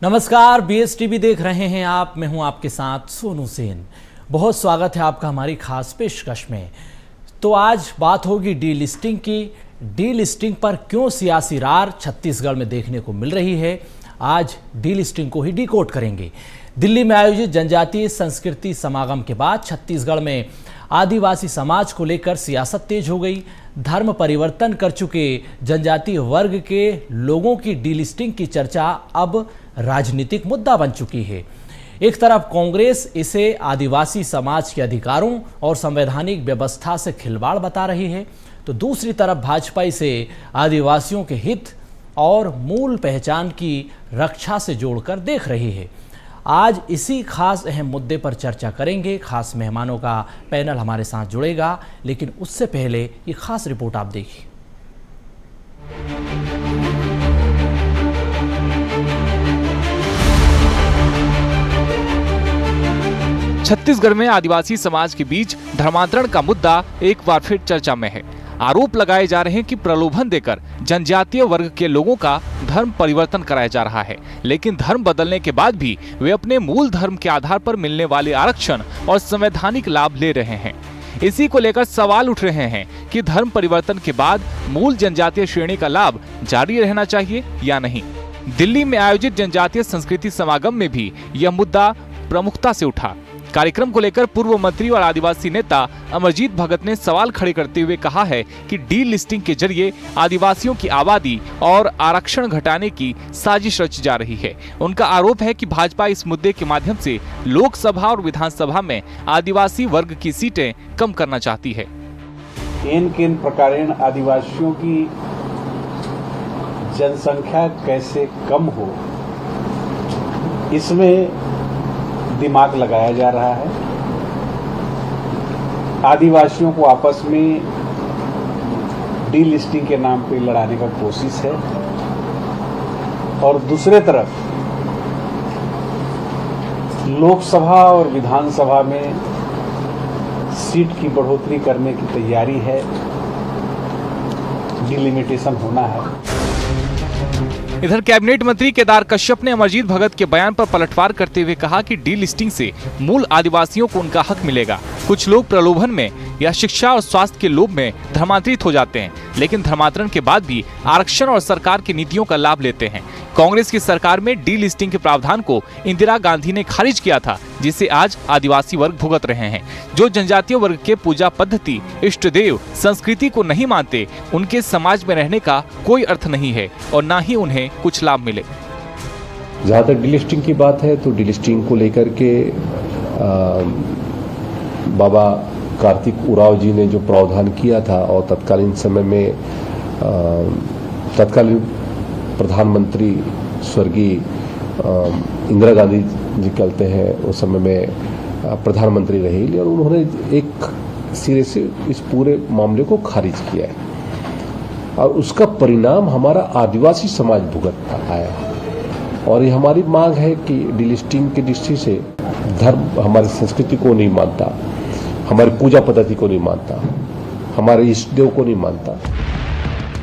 नमस्कार, BSTV देख रहे हैं आप। मैं हूं आपके साथ सोनू सेन। बहुत स्वागत है आपका हमारी खास पेशकश में। तो आज बात होगी डीलिस्टिंग की। डीलिस्टिंग पर क्यों सियासी रार छत्तीसगढ़ में देखने को मिल रही है, आज डीलिस्टिंग को ही डिकोड करेंगे। दिल्ली में आयोजित जनजातीय संस्कृति समागम के बाद छत्तीसगढ़ में आदिवासी समाज को लेकर सियासत तेज हो गई। धर्म परिवर्तन कर चुके जनजातीय वर्ग के लोगों की डीलिस्टिंग की चर्चा अब राजनीतिक मुद्दा बन चुकी है। एक तरफ कांग्रेस इसे आदिवासी समाज के अधिकारों और संवैधानिक व्यवस्था से खिलवाड़ बता रही है, तो दूसरी तरफ भाजपा इसे आदिवासियों के हित और मूल पहचान की रक्षा से जोड़कर देख रही है। आज इसी खास अहम मुद्दे पर चर्चा करेंगे। खास मेहमानों का पैनल हमारे साथ जुड़ेगा, लेकिन उससे पहले ये खास रिपोर्ट आप देखिए। छत्तीसगढ़ में आदिवासी समाज के बीच धर्मांतरण का मुद्दा एक बार फिर चर्चा में है। आरोप लगाए जा रहे हैं कि प्रलोभन देकर जनजातीय वर्ग के लोगों का धर्म परिवर्तन कराया जा रहा है, लेकिन धर्म बदलने के बाद भी वे अपने मूल धर्म के आधार पर मिलने वाले आरक्षण और संवैधानिक लाभ ले रहे हैं। इसी को लेकर सवाल उठ रहे हैं कि धर्म परिवर्तन के बाद मूल जनजातीय श्रेणी का लाभ जारी रहना चाहिए या नहीं। दिल्ली में आयोजित जनजातीय संस्कृति समागम में भी यह मुद्दा प्रमुखता से उठा। कार्यक्रम को लेकर पूर्व मंत्री और आदिवासी नेता अमरजीत भगत ने सवाल खड़े करते हुए कहा है कि डीलिस्टिंग के जरिए आदिवासियों की आबादी और आरक्षण घटाने की साजिश रची जा रही है। उनका आरोप है कि भाजपा इस मुद्दे के माध्यम से लोकसभा और विधानसभा में आदिवासी वर्ग की सीटें कम करना चाहती है। किन प्रकारेण आदिवासियों की जनसंख्या कैसे कम हो, इसमें दिमाग लगाया जा रहा है। आदिवासियों को आपस में डीलिस्टिंग के नाम पे लड़ाने का कोशिश है, और दूसरे तरफ लोकसभा और विधानसभा में सीट की बढ़ोतरी करने की तैयारी है, डिलिमिटेशन होना है। इधर कैबिनेट मंत्री केदार कश्यप ने अमरजीत भगत के बयान पर पलटवार करते हुए कहा कि डीलिस्टिंग से मूल आदिवासियों को उनका हक मिलेगा। कुछ लोग प्रलोभन में या शिक्षा और स्वास्थ्य के लोभ में धर्मांतरित हो जाते हैं, लेकिन धर्मांतरण के बाद भी आरक्षण और सरकार की नीतियों का लाभ लेते हैं। कांग्रेस की सरकार में डीलिस्टिंग के प्रावधान को इंदिरा गांधी ने खारिज किया था, जिसे आज आदिवासी वर्ग भुगत रहे हैं। जो जनजातीय वर्ग के पूजा पद्धति, इष्ट देव, संस्कृति को नहीं मानते, उनके समाज में रहने का कोई अर्थ नहीं है और न ही उन्हें कुछ लाभ मिले। जहाँ तक डीलिस्टिंग की बात है, तो डीलिस्टिंग को लेकर के बाबा कार्तिक उरांव जी ने जो प्रावधान किया था, और तत्कालीन समय में तत्कालीन प्रधानमंत्री स्वर्गीय इंदिरा गांधी जी कहते हैं, उस समय में प्रधानमंत्री रही, और उन्होंने एक सिरे से इस पूरे मामले को खारिज किया है, और उसका परिणाम हमारा आदिवासी समाज भुगतता आया। और ये हमारी मांग है कि डीलिस्टिंग की दृष्टि से धर्म हमारी संस्कृति को नहीं मानता, हमारी पूजा पद्धति को नहीं मानता, हमारे इष्ट देव को नहीं मानता।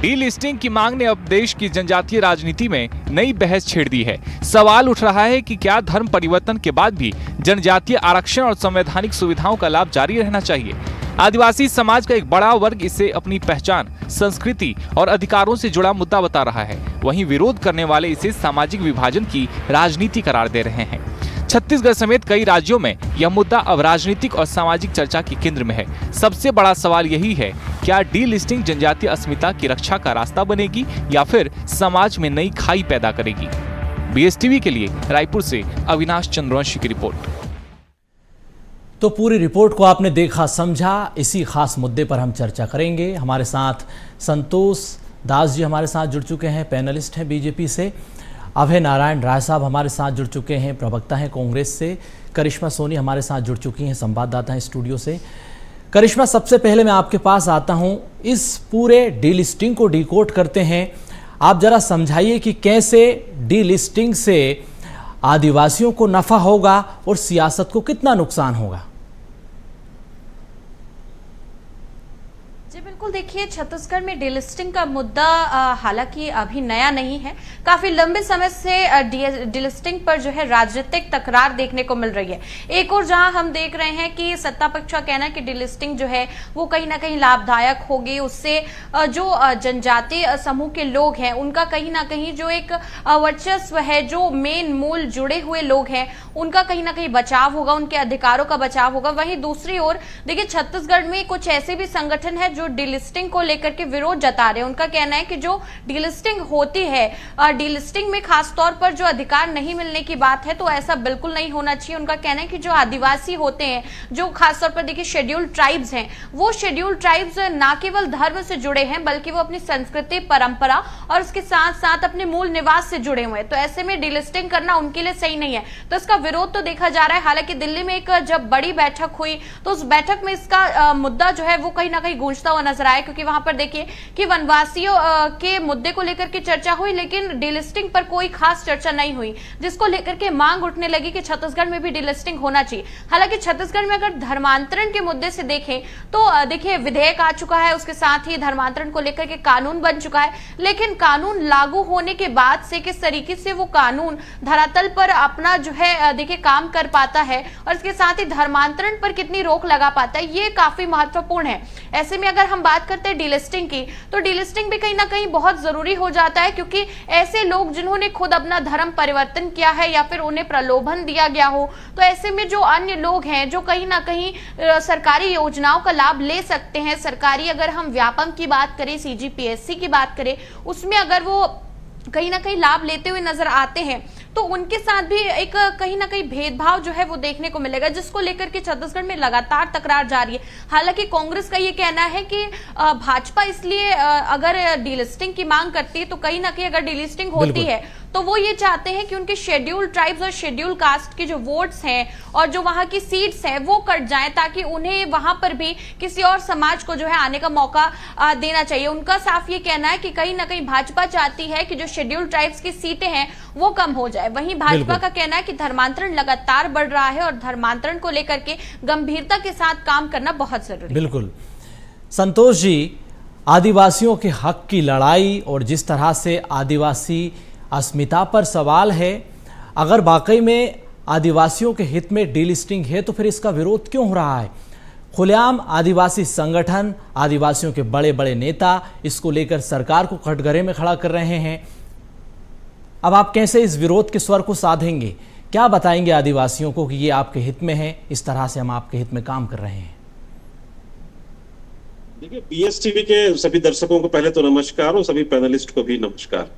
डीलिस्टिंग की मांग ने अब देश की जनजातीय राजनीति में नई बहस छेड़ दी है। सवाल उठ रहा है कि क्या धर्म परिवर्तन के बाद भी जनजातीय आरक्षण और संवैधानिक सुविधाओं का लाभ जारी रहना चाहिए। आदिवासी समाज का एक बड़ा वर्ग इसे अपनी पहचान, संस्कृति और अधिकारों से जुड़ा मुद्दा बता रहा है। वहीं विरोध करने वाले इसे सामाजिक विभाजन की राजनीति करार दे रहे हैं। छत्तीसगढ़ समेत कई राज्यों में यह मुद्दा अब राजनीतिक और सामाजिक चर्चा के केंद्र में है। सबसे बड़ा सवाल यही है, क्या डीलिस्टिंग जनजातीय अस्मिता की रक्षा का रास्ता बनेगी या फिर समाज में नई खाई पैदा करेगी। BSTV के लिए रायपुर से अविनाश चंद्रवंशी की रिपोर्ट। तो पूरी रिपोर्ट को आपने देखा, समझा। इसी खास मुद्दे पर हम चर्चा करेंगे। हमारे साथ संतोष दास जी हमारे साथ जुड़ चुके हैं, पैनलिस्ट हैं बीजेपी से। अभय नारायण राय साहब हमारे साथ जुड़ चुके हैं, प्रवक्ता हैं कांग्रेस से। करिश्मा सोनी हमारे साथ जुड़ चुकी हैं, संवाददाता हैं स्टूडियो से। करिश्मा, सबसे पहले मैं आपके पास आता हूं, इस पूरे डीलिस्टिंग को डिकोड करते हैं। आप जरा समझाइए कि कैसे डीलिस्टिंग से आदिवासियों को नफा होगा और सियासत को कितना नुकसान होगा। जी बिल्कुल, देखिए छत्तीसगढ़ में डीलिस्टिंग का मुद्दा हालांकि अभी नया नहीं है। काफी लंबे समय से डीलिस्टिंग पर जो है राजनीतिक तकरार देखने को मिल रही है। एक और जहां हम देख रहे हैं कि सत्ता पक्ष का कहना है कि डीलिस्टिंग जो है वो कहीं ना कहीं लाभदायक होगी, उससे जो जनजातीय समूह के लोग हैं उनका कहीं ना कहीं जो एक वर्चस्व है, जो मेन मूल जुड़े हुए लोग हैं उनका कहीं ना कहीं बचाव होगा, उनके अधिकारों का बचाव होगा। वहीं दूसरी ओर देखिए छत्तीसगढ़ में कुछ ऐसे भी संगठन है जो डीलिस्टिंग को लेकर के विरोध जता रहे हैं। उनका कहना है कि जो डीलिस्टिंग होती है, डीलिस्टिंग में खासतौर पर जो अधिकार नहीं मिलने की बात है तो ऐसा बिल्कुल नहीं होना चाहिए। उनका कहना है कि जो आदिवासी होते हैं, जो खासतौर पर देखिए शेड्यूल्ड ट्राइब्स हैं, वो शेड्यूल्ड ट्राइब्स ना केवल धर्म से जुड़े हैं बल्कि वो अपनी संस्कृति, परंपरा और उसके साथ साथ अपने मूल निवास से जुड़े हुए हैं। तो ऐसे में डीलिस्टिंग करना उनके लिए सही नहीं है, तो इसका विरोध तो देखा जा रहा है। हालांकि दिल्ली में एक जब बड़ी बैठक हुई तो उस बैठक में इसका मुद्दा जो है वो कहीं ना कहीं गूंजता हुआ नजर आया, क्योंकि वहां पर देखिए कि वनवासियों के मुद्दे को लेकर के चर्चा हुई लेकिन डीलिस्टिंग पर कोई खास चर्चा नहीं हुई, जिसको लेकर के मांग उठने लगी कि छत्तीसगढ़ में भी डीलिस्टिंग होना चाहिए। हालांकि छत्तीसगढ़ में अगर धर्मांतरण के मुद्दे से देखें तो देखिए विधेयक आ चुका है, उसके साथ ही धर्मांतरण को लेकर के कानून बन चुका है, लेकिन कानून लागू होने के बाद से किस तरीके से वो कानून धरातल पर अपना जो है देखिए काम कर पाता है और इसके साथ ही धर्मांतरण पर कितनी रोक लगा पाता है, ये काफी महत्वपूर्ण है। ऐसे में अगर हम बात करते हैं डीलिस्टिंग की, तो डीलिस्टिंग भी कहीं ना कहीं बहुत जरूरी हो जाता है, क्योंकि ऐसे लोग जिन्होंने खुद अपना धर्म परिवर्तन किया है या फिर उन्हें प्रलोभन दिया गया हो, तो ऐसे में जो अन्य लोग हैं जो कहीं ना कहीं सरकारी योजनाओं का लाभ ले सकते हैं, सरकारी अगर हम व्यापम की बात करें, सीजीपीएससी की बात करें, उसमें अगर वो कहीं ना कहीं लाभ लेते हुए नजर आते हैं तो उनके साथ भी एक कहीं ना कहीं भेदभाव जो है वो देखने को मिलेगा, जिसको लेकर के छत्तीसगढ़ में लगातार तकरार जारी है। हालांकि कांग्रेस का ये कहना है कि भाजपा इसलिए अगर डीलिस्टिंग की मांग करती है तो कहीं ना कहीं अगर डीलिस्टिंग होती है तो वो ये चाहते हैं कि उनके शेड्यूल्ड ट्राइब्स और शेड्यूल्ड कास्ट के जो वोट्स हैं और जो वहां की सीट्स हैं वो कट जाएं, ताकि उन्हें वहां पर भी किसी और समाज को जो है आने का मौका देना चाहिए। उनका साफ ये कहना है कि कहीं ना कहीं भाजपा चाहती है कि जो शेड्यूल्ड ट्राइब्स की सीटें हैं वो कम हो जाए। वहीं भाजपा का कहना है कि धर्मांतरण लगातार बढ़ रहा है और धर्मांतरण को लेकर के गंभीरता के साथ काम करना बहुत जरूरी है। बिल्कुल संतोष जी, आदिवासियों के हक की लड़ाई और जिस तरह से आदिवासी अस्मिता पर सवाल है, अगर वाकई में आदिवासियों के हित में डीलिस्टिंग है तो फिर इसका विरोध क्यों हो रहा है? खुलेआम आदिवासी संगठन, आदिवासियों के बड़े बड़े नेता इसको लेकर सरकार को कटघरे में खड़ा कर रहे हैं। अब आप कैसे इस विरोध के स्वर को साधेंगे? क्या बताएंगे आदिवासियों को कि ये आपके हित में है, इस तरह से हम आपके हित में काम कर रहे हैं? देखिए, बीएस टीवी के सभी दर्शकों को पहले तो नमस्कार और सभी पैनलिस्ट को भी नमस्कार।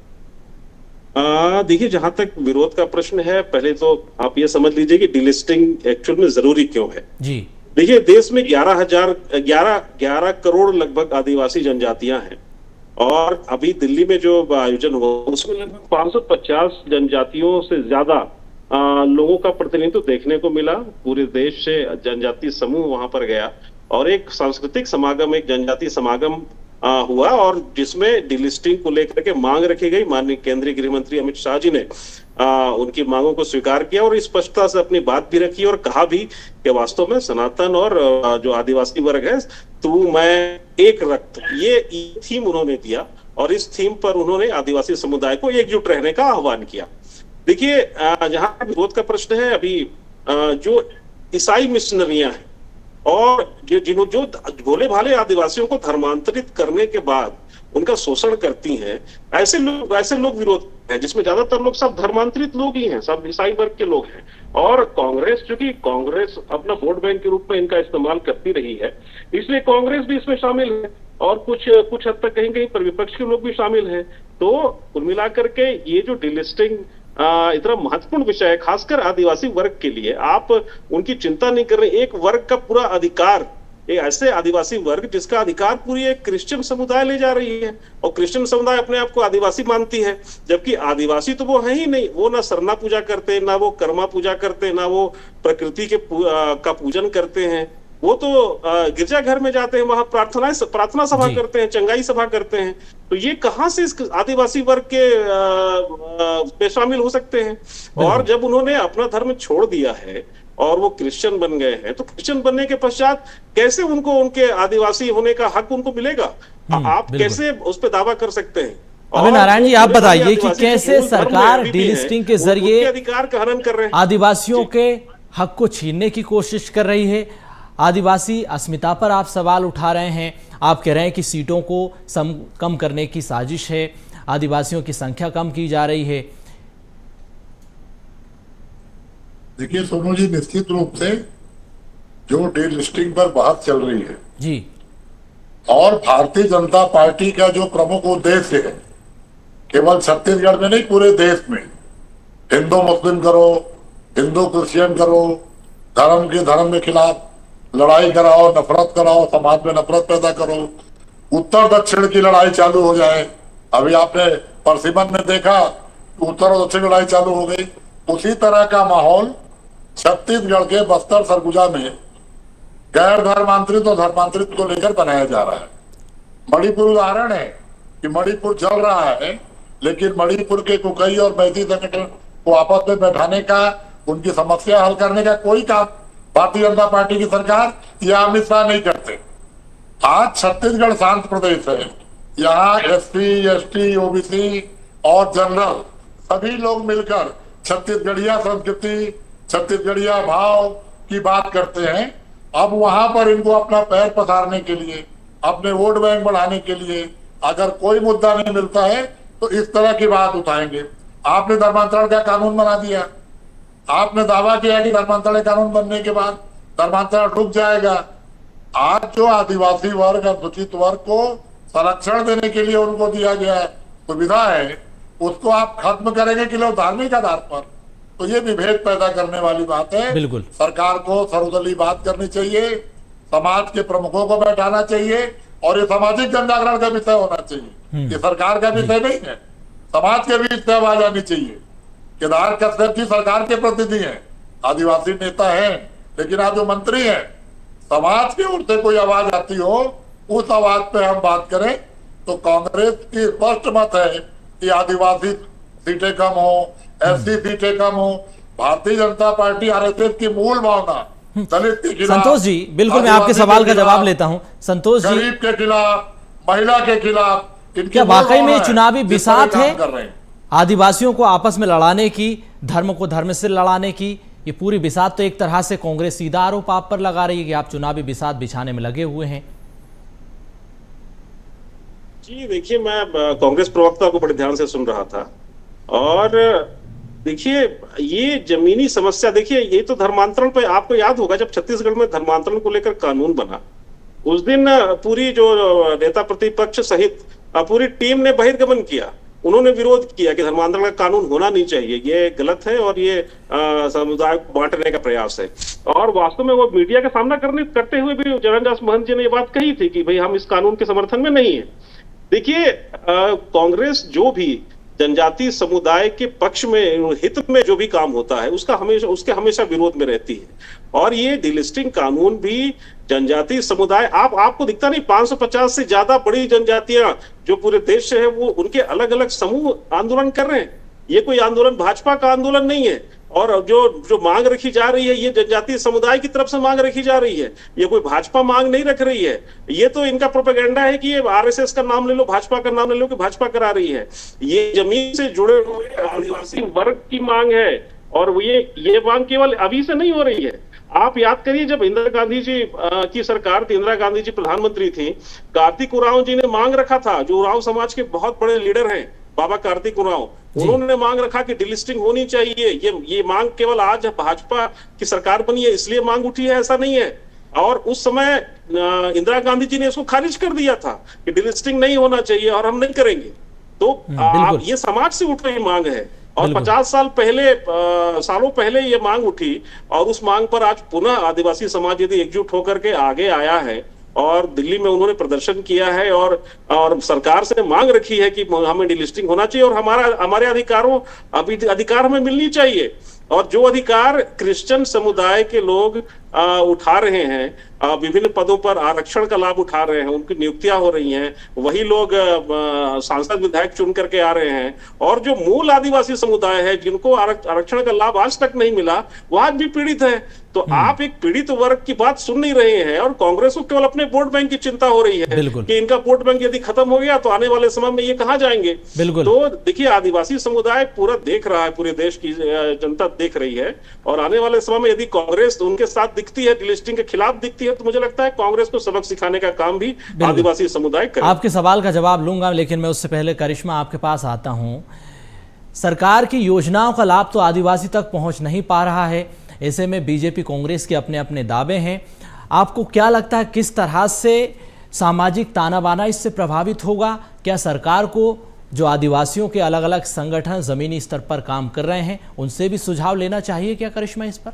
देखिए, जहां तक विरोध का प्रश्न है, पहले तो आप ये समझ लीजिए कि डीलिस्टिंग एक्चुअल में जरूरी क्यों है। जी देखिए, देश में 11 करोड़ लगभग आदिवासी जनजातियां हैं और अभी दिल्ली में जो आयोजन हुआ उसमें लगभग 550 जनजातियों से ज्यादा लोगों का प्रतिनिधित्व देखने को मिला। पूरे देश से जनजातीय समूह वहां पर गया और एक सांस्कृतिक समागम, एक जनजातीय समागम हुआ और जिसमें डीलिस्टिंग को लेकर के मांग रखी गई। माननीय केंद्रीय गृह मंत्री अमित शाह जी ने उनकी मांगों को स्वीकार किया और स्पष्टता से अपनी बात भी रखी और कहा भी कि वास्तव में सनातन और जो आदिवासी वर्ग है, तू मैं एक रक्त, ये थीम उन्होंने दिया और इस थीम पर उन्होंने आदिवासी समुदाय को एकजुट रहने का आह्वान किया। देखिए, जहां विरोध का प्रश्न है, अभी जो ईसाई मिशनरियां हैं और जो भोले भाले आदिवासियों को धर्मांतरित करने के बाद उनका शोषण करती हैं, ऐसे लोग विरोध हैं, जिसमें ज्यादातर लोग सब धर्मांतरित लोग ही हैं, सब ईसाई वर्ग के लोग हैं। और कांग्रेस, चूंकि कांग्रेस अपना वोट बैंक के रूप में इनका इस्तेमाल करती रही है, इसलिए कांग्रेस भी इसमें शामिल है और कुछ हद तक कहीं पर विपक्ष के लोग भी शामिल हैं। तो कुल मिलाकर के ये जो डीलिस्टिंग इतना महत्वपूर्ण विषय है, खासकर आदिवासी वर्ग के लिए, आप उनकी चिंता नहीं कर रहे। एक वर्ग का पूरा अधिकार, एक ऐसे आदिवासी वर्ग जिसका अधिकार पूरी एक क्रिश्चियन समुदाय ले जा रही है और क्रिश्चियन समुदाय अपने आप को आदिवासी मानती है, जबकि आदिवासी तो वो है ही नहीं। वो ना सरना पूजा करते, ना वो कर्मा पूजा करते, ना वो प्रकृति के का पूजन करते हैं। वो तो गिरजाघर में जाते हैं, वहां प्रार्थना सभा करते हैं, चंगाई सभा करते हैं। तो ये कहां से इस आदिवासी वर्ग के शामिल हो सकते हैं? और जब उन्होंने अपना धर्म छोड़ दिया है और वो क्रिश्चियन बन गए हैं, तो क्रिश्चियन बनने के पश्चात कैसे उनको उनके आदिवासी होने का हक उनको मिलेगा? आप बिल्कुल। कैसे उस पर दावा कर सकते हैं? अभी और नारायण जी, आप पूरे बताइए कि आदिवासी कैसे जो मूल धर्म सरकार में अभी भी डीलिस्टिंग हैं, के जरिए उनके अधिकार का हनन कर रहे हैं। आदिवासियों के हक को छीनने की कोशिश कर रही है। आदिवासी अस्मिता पर आप सवाल उठा रहे हैं, आप कह रहे हैं कि सीटों को कम करने की साजिश है, आदिवासियों की संख्या कम की जा रही है। देखिए सोनू जी, निश्चित रूप से जो डीलिस्टिंग पर बात चल रही है जी, और भारतीय जनता पार्टी का जो प्रमुख उद्देश्य है, केवल छत्तीसगढ़ में नहीं पूरे देश में, हिंदू मुस्लिम करो, हिंदू क्रिश्चियन करो, धर्म के खिलाफ लड़ाई कराओ, नफरत कराओ, समाज में नफरत पैदा करो, उत्तर दक्षिण की लड़ाई चालू हो जाए। अभी आपने परसिमन में देखा, उत्तर और दक्षिण लड़ाई चालू हो गई। उसी तरह का माहौल छत्तीसगढ़ के बस्तर सरगुजा में गैर धर्मांतरित और धर्मांतरित को लेकर बनाया जा रहा है। मणिपुर उदाहरण है कि मणिपुर चल रहा है, लेकिन मणिपुर के कुकई और मैती संगठन को आपस में बैठाने का, उनकी समस्या हल करने का कोई काम भारतीय जनता पार्टी की सरकार या अमित शाह नहीं करते। आज छत्तीसगढ़ शांत प्रदेश है, यहाँ एससी, एसटी, ओबीसी और जनरल सभी लोग मिलकर छत्तीसगढ़िया संस्कृति, छत्तीसगढ़िया भाव की बात करते हैं। अब वहां पर इनको अपना पैर पसारने के लिए, अपने वोट बैंक बढ़ाने के लिए अगर कोई मुद्दा नहीं मिलता है तो इस तरह की बात उठाएंगे। आपने धर्मांतरण का कानून बना दिया, आपने दावा किया कि धर्मांतरण कानून बनने के बाद धर्मांतरण रुक जाएगा। आज जो आदिवासी वर्ग, अनुसूचित वर्ग को संरक्षण देने के लिए उनको दिया गया सुविधा है, उसको आप खत्म करेंगे कि लोग धार्मिक आधार पर, तो ये विभेद पैदा करने वाली बात है। बिल्कुल। सरकार को सर्वदलीय बात करनी चाहिए, समाज के प्रमुखों को बैठाना चाहिए और ये सामाजिक जन जागरण का विषय होना चाहिए। ये सरकार का विषय नहीं है, समाज के बीच से आवाज आनी चाहिए। केदार कश्यप जी सरकार के प्रतिनिधि हैं, आदिवासी नेता हैं, लेकिन आज जो मंत्री हैं, समाज की ओर से कोई आवाज आती हो, उस आवाज पे हम बात करें तो कांग्रेस की स्पष्ट मत है कि आदिवासी सीटें कम हो, एससी सीटें कम हो। भारतीय जनता पार्टी आरएसएस की मूल भावना दलित के खिलाफ, संतोष जी, बिल्कुल मैं आपके सवाल का जवाब लेता हूं। संतोष जी, गरीब के खिलाफ, महिला के खिलाफ, क्या वाकई में चुनावी बिसात है कर रहे हैं। आदिवासियों को आपस में लड़ाने की, धर्म को धर्म से लड़ाने की? ये पूरी बिसात तो एक तरह से कांग्रेस सीधा आरोप आप पर लगा रही है कि आप चुनावी बिसात बिछाने में लगे हुए हैं। जी देखिए, मैं कांग्रेस प्रवक्ता को बड़े ध्यान से सुन रहा था और देखिए ये जमीनी समस्या, देखिए ये तो धर्मांतरण पे आपको याद होगा जब छत्तीसगढ़ में धर्मांतरण को लेकर कानून बना, उस दिन पूरी जो नेता प्रतिपक्ष सहित पूरी टीम ने बहिर्गमन किया। उन्होंने विरोध किया कि धर्मांतरण का कानून होना नहीं चाहिए, ये गलत है और ये समुदाय को बांटने का प्रयास है। और वास्तव में वो मीडिया का सामना करते हुए भी जरनदास महंत जी ने ये बात कही थी कि भाई हम इस कानून के समर्थन में नहीं है। देखिए कांग्रेस जो भी जनजातीय समुदाय के पक्ष में, हित में जो भी काम होता है उसके हमेशा विरोध में रहती है। और ये डीलिस्टिंग कानून भी जनजातीय समुदाय, आपको दिखता नहीं 550 से ज्यादा बड़ी जनजातियां जो पूरे देश से है, वो उनके अलग अलग समूह आंदोलन कर रहे हैं। ये कोई आंदोलन भाजपा का आंदोलन नहीं है। और जो मांग रखी जा रही है, ये जनजातीय समुदाय की तरफ से मांग रखी जा रही है, ये कोई भाजपा मांग नहीं रख रही है। ये तो इनका प्रोपेगेंडा है कि ये आरएसएस का नाम ले लो, भाजपा का नाम ले लो कि भाजपा करा रही है। ये जमीन से जुड़े हुए आदिवासी वर्ग की मांग है और ये मांग केवल अभी से नहीं हो रही है। आप याद करिए जब इंदिरा गांधी जी की सरकार थी, इंदिरा गांधी जी प्रधानमंत्री थी, कार्तिक उरांव जी ने मांग रखा था, जो उरांव समाज के बहुत बड़े लीडर हैं, बाबा कार्तिक उरांव, उन्होंने मांग रखा कि डीलिस्टिंग होनी चाहिए। ये मांग केवल आज भाजपा की सरकार बनी है इसलिए मांग उठी है, ऐसा नहीं है। और उस समय इंदिरा गांधी जी ने इसको खारिज कर दिया था कि डीलिस्टिंग नहीं होना चाहिए और हम नहीं करेंगे। तो ये समाज से उठ रही मांग है और 50 सालों पहले ये मांग उठी और उस मांग पर आज पुनः आदिवासी समाज यदि एकजुट होकर के आगे आया है और दिल्ली में उन्होंने प्रदर्शन किया है और सरकार से मांग रखी है कि हमें डीलिस्टिंग होना चाहिए और हमारे अधिकार हमें मिलनी चाहिए। और जो अधिकार क्रिश्चियन समुदाय के लोग उठा रहे हैं, विभिन्न पदों पर आरक्षण का लाभ उठा रहे हैं, उनकी नियुक्तियां हो रही हैं, वही लोग सांसद विधायक चुन करके आ रहे हैं, और जो मूल आदिवासी समुदाय है जिनको आरक्षण का लाभ आज तक नहीं मिला, वो आज भी पीड़ित है। तो आप एक पीड़ित वर्ग की बात सुन नहीं रहे हैं, और कांग्रेस को केवल अपने वोट बैंक की चिंता हो रही है कि इनका वोट बैंक यदि खत्म हो गया तो आने वाले समय में ये कहां जाएंगे। तो देखिए, आदिवासी समुदाय पूरा देख रहा है, पूरे देश की जनता देख रही है, और आने वाले समय में यदि कांग्रेस उनके साथ दिखती है, डिलिस्टिंग के खिलाफ दिखती है, तो मुझे लगता है कांग्रेस को सबक सिखाने का काम भी आदिवासी समुदाय करे। आपके सवाल का जवाब लूंगा, लेकिन मैं उससे पहले करिश्मा आपके पास आता हूं। सरकार की योजनाओं का लाभ तो आदिवासी तक पहुंच नहीं पा रहा है, ऐसे में बीजेपी कांग्रेस के अपने अपने दावे हैं। आपको क्या लगता है किस तरह से सामाजिक ताना बाना इससे प्रभावित होगा? क्या सरकार को जो आदिवासियों के अलग अलग संगठन जमीनी स्तर पर काम कर रहे हैं उनसे भी सुझाव लेना चाहिए क्या करिश्मा इस पर?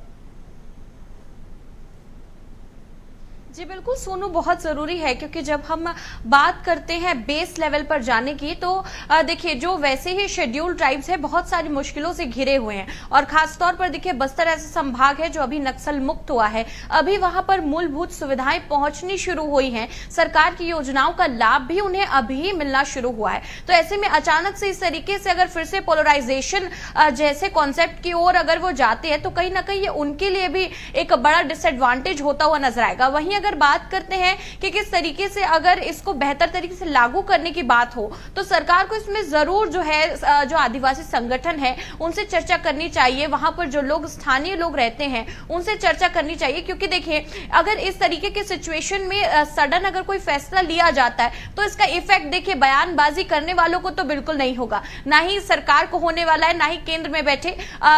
जी बिल्कुल सोनू, बहुत ज़रूरी है, क्योंकि जब हम बात करते हैं बेस लेवल पर जाने की, तो देखिए जो वैसे ही शेड्यूल ट्राइब्स है बहुत सारी मुश्किलों से घिरे हुए हैं, और खासतौर पर देखिए बस्तर ऐसा संभाग है जो अभी नक्सल मुक्त हुआ है, अभी वहां पर मूलभूत सुविधाएं पहुंचनी शुरू हुई हैं, सरकार की योजनाओं का लाभ भी उन्हें अभी मिलना शुरू हुआ है। तो ऐसे में अचानक से इस तरीके से अगर फिर से पोलराइजेशन जैसे कॉन्सेप्ट की ओर अगर वो जाते हैं, तो कहीं ना कहीं ये उनके लिए भी एक बड़ा डिसएडवांटेज होता हुआ नजर आएगा। वहीं अगर बात करते हैं कि किस तरीके से अगर इसको बेहतर तरीके से लागू करने की बात हो, तो सरकार को इसमें जरूर जो है जो आदिवासी संगठन है उनसे चर्चा करनी चाहिए, वहां पर जो लोग स्थानीय लोग रहते हैं उनसे चर्चा करनी चाहिए, क्योंकि देखिए अगर इस तरीके के सिचुएशन में सडन अगर कोई फैसला लिया जाता है तो इसका इफेक्ट देखिए बयानबाजी करने वालों को तो बिल्कुल नहीं होगा, ना ही सरकार को होने वाला है, ना ही केंद्र में बैठे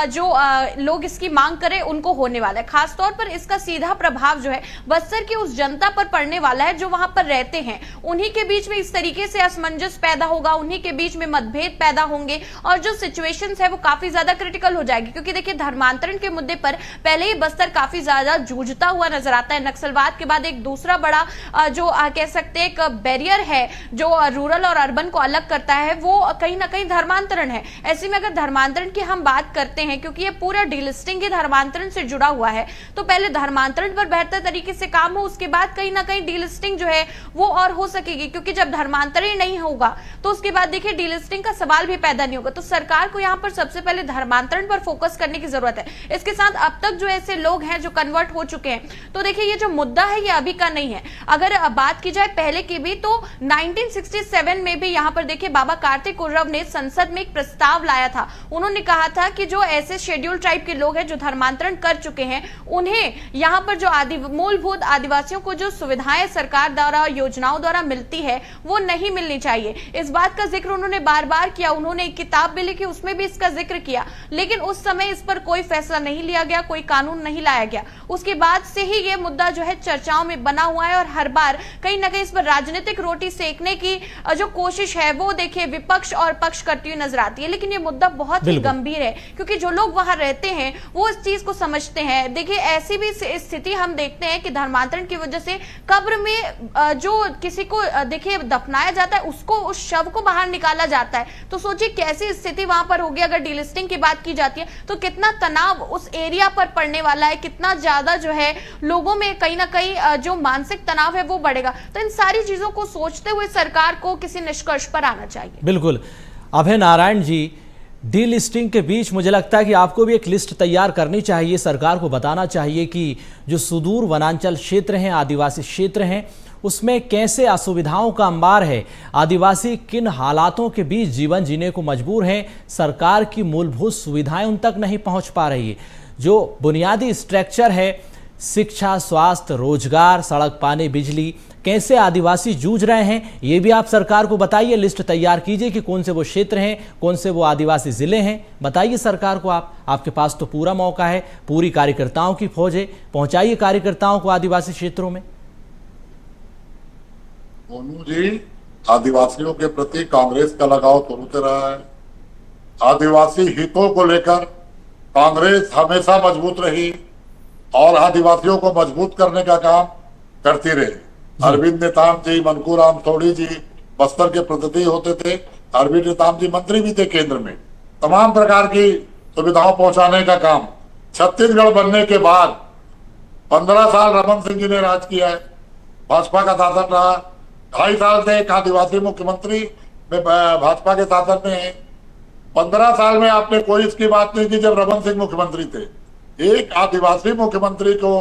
जो लोग इसकी मांग करें उनको होने वाला है। खासतौर पर इसका सीधा प्रभाव जो है बस्तर की उस जनता पर पड़ने वाला है जो वहां पर रहते हैं, उन्हीं के बीच में इस तरीके से असमंजस पैदा होगा, उन्हीं के बीच में मतभेद पैदा होंगे, और जो सिचुएशंस है वो काफी ज्यादा क्रिटिकल हो जाएगी। क्योंकि देखिए धर्मांतरण के मुद्दे पर पहले ही बस्तर काफी ज्यादा जूझता हुआ नजर आता है। नक्सलवाद के बाद एक दूसरा बड़ा जो कह सकते हैं एक बैरियर है जो रूरल और अर्बन को अलग करता है, वो कहीं ना कहीं धर्मांतरण है। ऐसे में अगर धर्मांतरण की हम बात करते हैं, क्योंकि ये पूरा डीलिस्टिंग ही धर्मांतरण से जुड़ा हुआ है, तो पहले धर्मांतरण पर बेहतर तरीके से काम हो, उसके बाद कहीं ना कहीं डीलिस्टिंग जो है वो और हो सकेगी। क्योंकि जब धर्मांतरण ही नहीं होगा तो उसके बाद देखिए डीलिस्टिंग का सवाल भी पैदा नहीं होगा। तो सरकार को यहाँ पर सबसे पहले धर्मांतरण पर फोकस करने की जरूरत है। इसके साथ अब तक जो ऐसे लोग हैं जो कन्वर्ट हो चुके हैं, तो देखिए ये जो मुद्दा है ये अभी का नहीं है। अगर बात की जाए पहले की भी, तो 1967 में भी यहाँ पर देखिए बाबा कार्तिक उर्रव ने संसद में एक प्रस्ताव लाया था। उन्होंने कहा था कि जो ऐसे शेड्यूल ट्राइब के लोग हैं जो धर्मांतरण कर चुके हैं, उन्हें यहाँ पर जो मूलभूत आदिवासियों को जो सुविधाएं सरकार द्वारा योजनाओं द्वारा मिलती है वो नहीं मिलनी चाहिए। इस बात का जिक्र उन्होंने बार बार किया, उन्होंने एक किताब भी लिखी उसमें भी इसका जिक्र किया, लेकिन उस समय इस पर कोई फैसला नहीं लिया गया, कोई कानून नहीं लाया गया। उसके बाद से ही ये मुद्दा जो है चर्चाओं में बना हुआ है, और हर बार कहीं ना कहीं इस पर राजनीतिक रोटी सेकने की जो कोशिश है वो देखिए विपक्ष और पक्ष करती हुई नजर आती है। लेकिन ये मुद्दा बहुत ही गंभीर है, क्योंकि जो लोग वहां रहते हैं वो इस चीज को समझते हैं। देखिए ऐसी भी स्थिति हम देखते हैं कि धर्मांतरण की वजह से कब्र में जो किसी को देखिए दफनाया जाता है उसको, उस शव को बाहर निकाला जाता है। तो सोचिए कैसी स्थिति वहां पर होगी। अगर डीलिस्टिंग की बात की जाती है तो कितना तनाव उस एरिया पर पड़ने वाला है, कितना ज्यादा जो है लोगों में कहीं ना कहीं जो मानसिक तनाव है वो बढ़ेगा। तो इन सारी चीजों को सोचते हुए सरकार को किसी निष्कर्ष पर आना चाहिए। बिल्कुल। अभय नारायण जी, डीलिस्टिंग के बीच मुझे लगता है कि आपको भी एक लिस्ट तैयार करनी चाहिए, सरकार को बताना चाहिए कि जो सुदूर वनांचल क्षेत्र हैं, आदिवासी क्षेत्र हैं, उसमें कैसे असुविधाओं का अंबार है, आदिवासी किन हालातों के बीच जीवन जीने को मजबूर हैं, सरकार की मूलभूत सुविधाएं उन तक नहीं पहुंच पा रही है। जो बुनियादी स्ट्रक्चर है, शिक्षा, स्वास्थ्य, रोजगार, सड़क, पानी, बिजली, कैसे आदिवासी जूझ रहे हैं, ये भी आप सरकार को बताइए। लिस्ट तैयार कीजिए कि कौन से वो क्षेत्र हैं, कौन से वो आदिवासी जिले हैं, बताइए सरकार को। आपके पास तो पूरा मौका है, पूरी कार्यकर्ताओं की फौज है, पहुंचाइए कार्यकर्ताओं को आदिवासी क्षेत्रों में। सोनू जी, आदिवासियों के प्रति कांग्रेस का लगाव तुरंत रहा है। आदिवासी हितों को लेकर कांग्रेस हमेशा मजबूत रही और आदिवासियों को मजबूत करने का काम करती रही। अरविंद नेताम जी, मनकू राम थोड़ी जी बस्तर के प्रतिनिधि होते थे। अरविंद नेताम जी मंत्री भी थे केंद्र में। तमाम प्रकार की सुविधाओं पहुंचाने का काम छत्तीसगढ़ बनने के बाद 15 साल रमन सिंह जी ने राज किया है, भाजपा का शासन रहा। 2.5 साल से एक आदिवासी मुख्यमंत्री में भाजपा के शासन में है। 15 साल में आपने कोई इसकी बात नहीं की जब रमन सिंह मुख्यमंत्री थे। एक आदिवासी मुख्यमंत्री को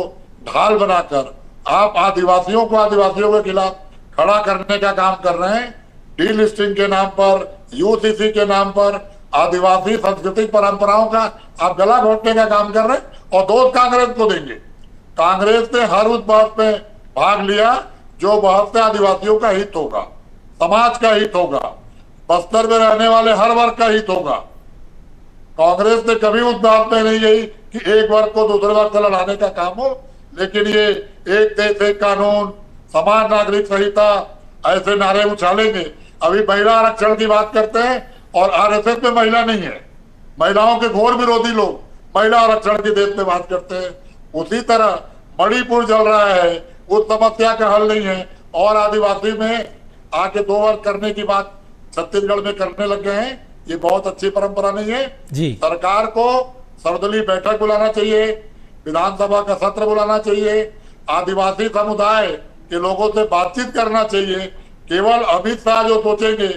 ढाल बनाकर आप आदिवासियों के खिलाफ खड़ा करने का काम कर रहे हैं। डीलिस्टिंग के नाम पर, यूसीसी के नाम पर, आदिवासी सांस्कृतिक परंपराओं का आप गला घोटने का काम कर रहे हैं और दोष कांग्रेस को देंगे। कांग्रेस ने हर उस बात में भाग लिया जो बहस से आदिवासियों का हित होगा, समाज का हित होगा, बस्तर में रहने वाले हर वर्ग का हित होगा। कांग्रेस ने कभी उस बात में नहीं गई कि एक वर्ग को दूसरे वर्ग से लड़ाने का काम हो, लेकिन ये एक देश एक कानून, समान नागरिक संहिता, ऐसे नारे उछालेंगे। अभी महिला आरक्षण की बात करते हैं और आरएसएस में महिला नहीं है, महिलाओं के घोर विरोधी लोग महिला आरक्षण की देश में बात करते हैं। उसी तरह मणिपुर चल रहा है, उस समस्या का हल नहीं है और आदिवासी में आके 2 वर्ग करने की बात छत्तीसगढ़ में करने लग गए हैं। ये बहुत अच्छी परंपरा नहीं है जी। सरकार को सर्वदलीय बैठक बुलाना चाहिए, विधानसभा का सत्र बुलाना चाहिए, आदिवासी समुदाय के लोगों से बातचीत करना चाहिए। केवल अमित शाह जो सोचेंगे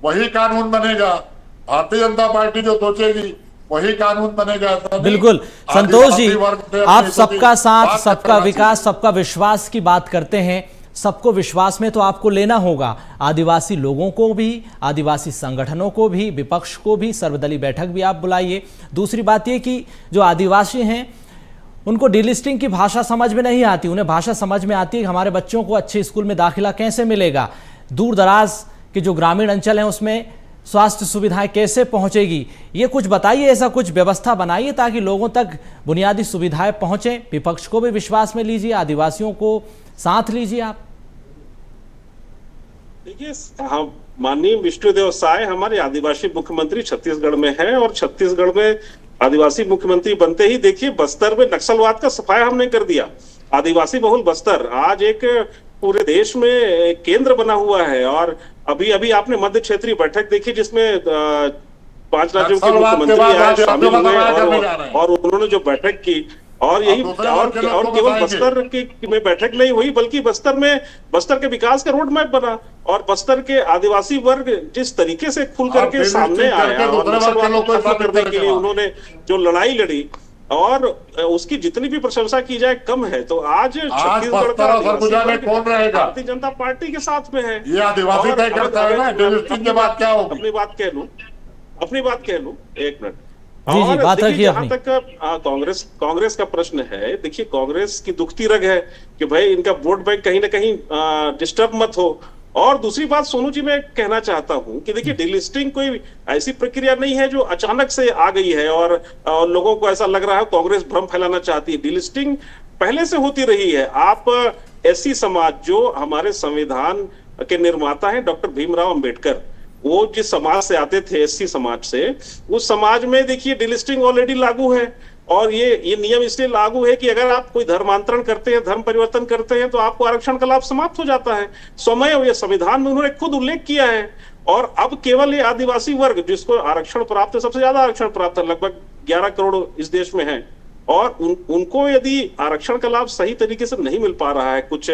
वही कानून बनेगा, भारतीय जनता पार्टी जो सोचेगी वही कानून बनेगा, ऐसा नहीं। बिल्कुल संतोष जी, आप सबका साथ, सबका विकास, सबका विश्वास की बात करते हैं। सबको विश्वास में तो आपको लेना होगा, आदिवासी लोगों को भी, आदिवासी संगठनों को भी, विपक्ष को भी, सर्वदलीय बैठक भी आप बुलाइए। दूसरी बात ये कि जो आदिवासी हैं उनको डीलिस्टिंग की भाषा समझ में नहीं आती, उन्हें भाषा समझ में आती है कि हमारे बच्चों को अच्छे स्कूल में दाखिला कैसे मिलेगा, दूर दराज के जो ग्रामीण अंचल हैं उसमें स्वास्थ्य सुविधाएं कैसे पहुंचेगी। ये कुछ बताइए, ऐसा कुछ व्यवस्था बनाइए ताकि लोगों तक बुनियादी सुविधाएं पहुंचे। विपक्ष को भी विश्वास में लीजिए, आदिवासियों को साथ लीजिए आप। देखिए, माननीय विष्णुदेव साय हमारे आदिवासी मुख्यमंत्री छत्तीसगढ़ में है और छत्तीसगढ़ में आदिवासी मुख्यमंत्री बनते ही देखिए बस्तर में नक्सलवाद का सफाया हमने कर दिया। आदिवासी बहुल बस्तर आज एक पूरे देश में केंद्र बना हुआ है और अभी अभी आपने मध्य क्षेत्रीय बैठक देखी जिसमें 5 राज्यों के मुख्यमंत्री आए, शामिल हुए और उन्होंने जो बैठक की और यही और केवल बस्तर की में बैठक नहीं हुई बल्कि बस्तर के विकास का रोड मैप बना और बस्तर के आदिवासी वर्ग जिस तरीके से खुल करके सामने आया और नक्सलवाद को खत्म करने के लिए उन्होंने जो लड़ाई लड़ी और उसकी जितनी भी प्रशंसा की जाए कम है। तो आज छत्तीसगढ़ का भारतीय जनता पार्टी के साथ में है। ये आदिवासी तय करता है ना, डीलिस्टिंग के बाद क्या होगी। अपनी बात कह लूं 1 मिनट। जी जी, बात रखिए। जहां तक कांग्रेस का प्रश्न है, देखिए कांग्रेस की दुखती रग है कि भाई इनका वोट बैंक कहीं ना कहीं डिस्टर्ब मत हो। और दूसरी बात सोनू जी मैं कहना चाहता हूं कि देखिए डीलिस्टिंग कोई ऐसी प्रक्रिया नहीं है जो अचानक से आ गई है और लोगों को ऐसा लग रहा है कांग्रेस भ्रम फैलाना चाहती है। डीलिस्टिंग पहले से होती रही है। आप एससी समाज जो हमारे संविधान के निर्माता हैं डॉक्टर भीमराव अंबेडकर, वो जिस समाज से आते थे एससी समाज से, उस समाज में देखिए डीलिस्टिंग ऑलरेडी लागू है और ये नियम इसलिए लागू है कि अगर आप कोई धर्मांतरण करते हैं, धर्म परिवर्तन करते हैं तो आपको आरक्षण का लाभ समाप्त हो जाता है। स्वयं ये संविधान में उन्होंने खुद उल्लेख किया है। और अब केवल ये आदिवासी वर्ग जिसको आरक्षण प्राप्त है, सबसे ज्यादा आरक्षण प्राप्त है, लगभग 11 करोड़ इस देश में है और उनको यदि आरक्षण का लाभ सही तरीके से नहीं मिल पा रहा है कुछ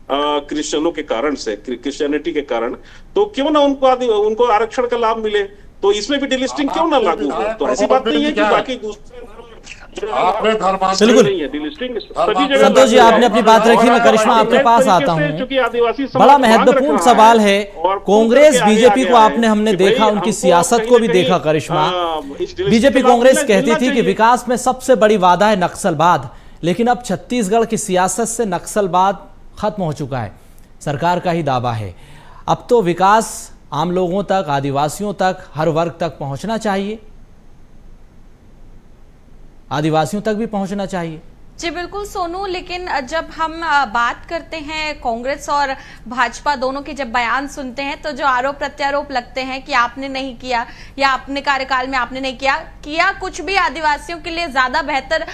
क्रिश्चियनों के कारण से, क्रिश्चियनिटी के कारण, तो क्यों ना उनको आरक्षण का लाभ मिले। तो इसमें भी डीलिस्टिंग क्यों ना लागू हो। तो ऐसी बात नहीं है कि बाकी दूसरे बिल्कुल संतोष जी, आपने अपनी बात रखी। मैं करिश्मा आपके पास आता हूँ। बड़ा महत्वपूर्ण सवाल है, कांग्रेस बीजेपी को हमने देखा, उनकी सियासत को भी देखा करिश्मा। बीजेपी कांग्रेस कहती थी कि विकास में सबसे बड़ी वादा है नक्सलवाद, लेकिन अब छत्तीसगढ़ की सियासत से नक्सलवाद खत्म हो चुका है, सरकार का ही दावा है। अब तो विकास आम लोगों तक, आदिवासियों तक, हर वर्ग तक पहुंचना चाहिए, आदिवासियों तक भी पहुंचना चाहिए। जी बिल्कुल सोनू, लेकिन जब हम बात करते हैं कांग्रेस और भाजपा दोनों के जब बयान सुनते हैं तो जो आरोप प्रत्यारोप लगते हैं कि आपने नहीं किया या अपने कार्यकाल में आपने नहीं किया कुछ भी आदिवासियों के लिए ज्यादा बेहतर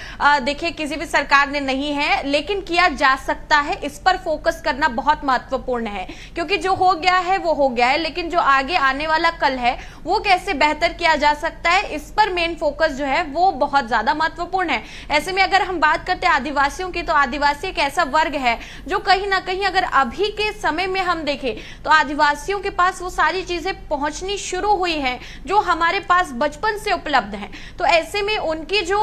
देखिए किसी भी सरकार ने नहीं है, लेकिन किया जा सकता है। इस पर फोकस करना बहुत महत्वपूर्ण है क्योंकि जो हो गया है वो हो गया है, लेकिन जो आगे आने वाला कल है वो कैसे बेहतर किया जा सकता है, इस पर मेन फोकस जो है वो बहुत ज्यादा महत्वपूर्ण है। ऐसे में अगर हम बात करते हैं आदिवासियों की, तो आदिवासी एक ऐसा वर्ग है जो कहीं ना कहीं अगर अभी के समय में हम देखें तो आदिवासियों के पास वो सारी चीजें पहुंचनी शुरू हुई हैं जो हमारे पास बचपन से उपलब्ध हैं। तो ऐसे में उनकी जो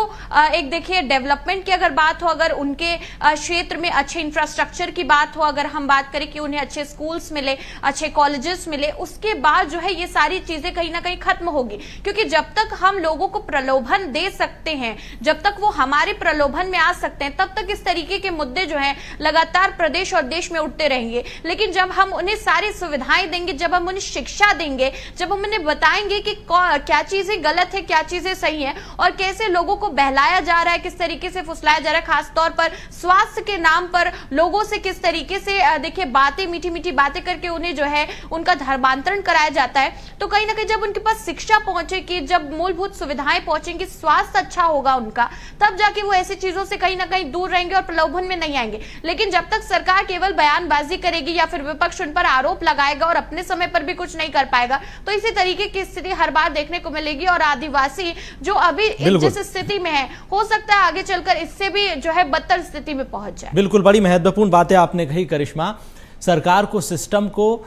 एक देखिए डेवलपमेंट की अगर बात हो, अगर उनके क्षेत्र में अच्छे इंफ्रास्ट्रक्चर की बात हो, अगर हम बात करें कि उन्हें अच्छे स्कूल्स मिले, अच्छे कॉलेजेस मिले, उसके बाद जो है ये सारी चीजें कहीं ना कहीं खत्म होगी। क्योंकि जब तक हम लोगों को प्रलोभन दे सकते हैं, जब तक वो हमारे प्रलोभन में आ सकते हैं, तब तक इस तरीके के मुद्दे जो हैं लगातार प्रदेश और देश में उठते रहेंगे। लेकिन जब हम उन्हें सारी सुविधाएं देंगे, जब हम उन्हें शिक्षा देंगे, जब हम उन्हें बताएंगे कि क्या चीजें गलत है, क्या चीजें सही है और कैसे लोगों को बहलाया जा रहा है, किस तरीके से फुसलाया जा रहा है, खासतौर पर स्वास्थ्य के नाम पर लोगों से किस तरीके से देखिए बातें, मीठी मीठी बातें करके उन्हें जो है उनका धर्मांतरण कराया जाता है, तो कहीं ना कहीं जब उनके पास शिक्षा पहुंचेगी, जब मूलभूत सुविधाएं पहुंचेंगी, स्वास्थ्य अच्छा होगा उनका, तब जाके वो ऐसी चीजों से कहीं ना कहीं दूर रहेंगे और प्रलोभन में नहीं आएंगे। लेकिन जब तक सरकार केवल बयानबाजी करेगी या फिर विपक्ष उन पर आरोप लगाएगा और अपने समय पर भी कुछ नहीं कर पाएगा, तो इसी तरीके की स्थिति हर बार देखने को मिलेगी। और आदिवासी जो अभी जिस स्थिति में है, हो सकता है आगे चलकर इससे भी जो है बदतर स्थिति में पहुंच जाए। बिल्कुल, बड़ी महत्वपूर्ण बातें आपने कही करिश्मा। सरकार को, सिस्टम को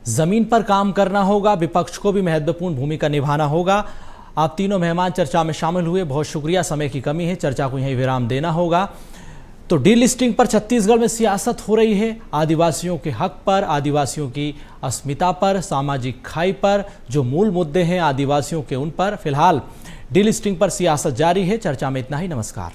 जमीन पर काम करना होगा, विपक्ष को भी महत्वपूर्ण भूमिका निभाना होगा। आप तीनों मेहमान चर्चा में शामिल हुए, बहुत शुक्रिया। समय की कमी है, चर्चा को यहीं विराम देना होगा। तो डीलिस्टिंग पर छत्तीसगढ़ में सियासत हो रही है, आदिवासियों के हक पर, आदिवासियों की अस्मिता पर, सामाजिक खाई पर, जो मूल मुद्दे हैं आदिवासियों के, उन पर फिलहाल डीलिस्टिंग पर सियासत जारी है। चर्चा में इतना ही, नमस्कार।